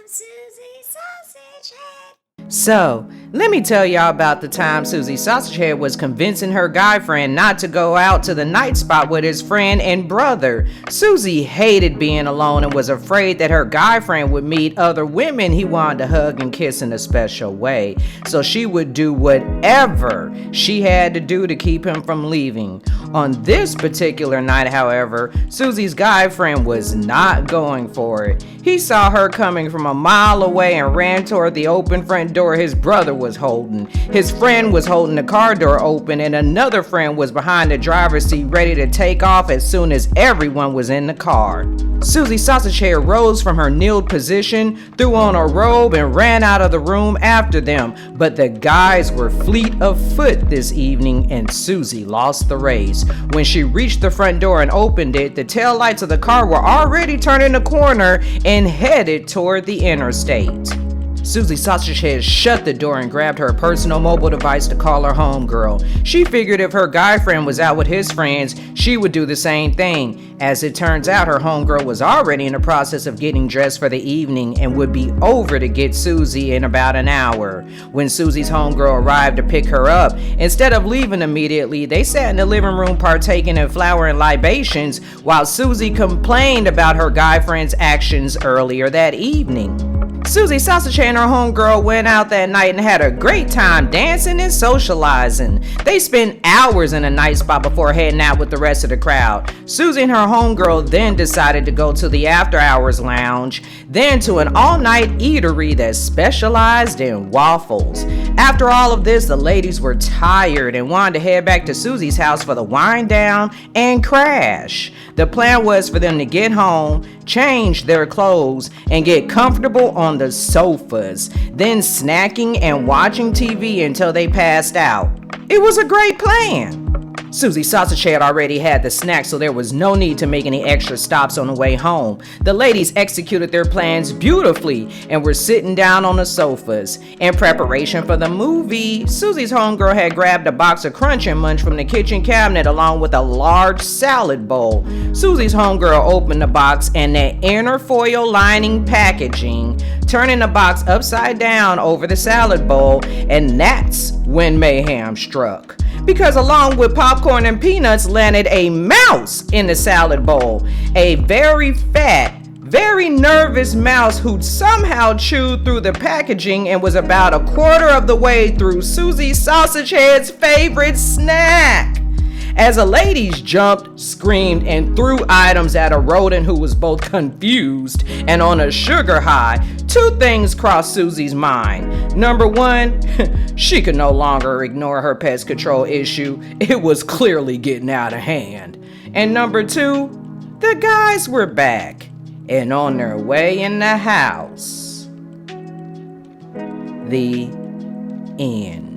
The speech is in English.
Susie Sausage Head. So, let me tell y'all about the time Susie Sausagehead was convincing her guy friend not to go out to the night spot with his friend and brother. Susie hated being alone and was afraid that her guy friend would meet other women he wanted to hug and kiss in a special way. So she would do whatever she had to do to keep him from leaving. On this particular night, however, Susie's guy friend was not going for it. He saw her coming from a mile away and ran toward the open front door his brother was holding. His friend was holding the car door open, and another friend was behind the driver's seat ready to take off as soon as everyone was in the car. Susie Sausagehead rose from her kneeled position, threw on a robe, and ran out of the room after them. But the guys were fleet of foot this evening, and Susie lost the race. When she reached the front door and opened it, the taillights of the car were already turning the corner and headed toward the interstate. Susie Sausagehead shut the door and grabbed her personal mobile device to call her homegirl. She figured if her guy friend was out with his friends, she would do the same thing. As it turns out, her homegirl was already in the process of getting dressed for the evening and would be over to get Susie in about an hour. When Susie's homegirl arrived to pick her up, instead of leaving immediately, they sat in the living room partaking in flower and libations while Susie complained about her guy friend's actions earlier that evening. Susie Sausagehead and her homegirl went out that night and had a great time dancing and socializing. They spent hours in a night spot before heading out with the rest of the crowd. Susie and her homegirl then decided to go to the after hours lounge, then to an all-night eatery that specialized in waffles. After all of this, the ladies were tired and wanted to head back to Susie's house for the wind down and crash. The plan was for them to get home, change their clothes, and get comfortable on the sofas, then snacking and watching TV until they passed out. It was a great plan. Susie Sausagehead already had the snack, so there was no need to make any extra stops on the way home. The ladies executed their plans beautifully and were sitting down on the sofas. In preparation for the movie, Susie's homegirl had grabbed a box of Crunch and Munch from the kitchen cabinet along with a large salad bowl. Susie's homegirl opened the box and the inner foil lining packaging, turning the box upside down over the salad bowl, and that's when mayhem struck. Because along with popcorn and peanuts landed a mouse in the salad bowl. A very fat, very nervous mouse who'd somehow chewed through the packaging and was about a quarter of the way through Susie Sausagehead's favorite snack. As the ladies jumped, screamed, and threw items at a rodent who was both confused and on a sugar high, two things crossed Susie's mind. Number one, she could no longer ignore her pest control issue. It was clearly getting out of hand. And number two, the guys were back and on their way in the house. The end.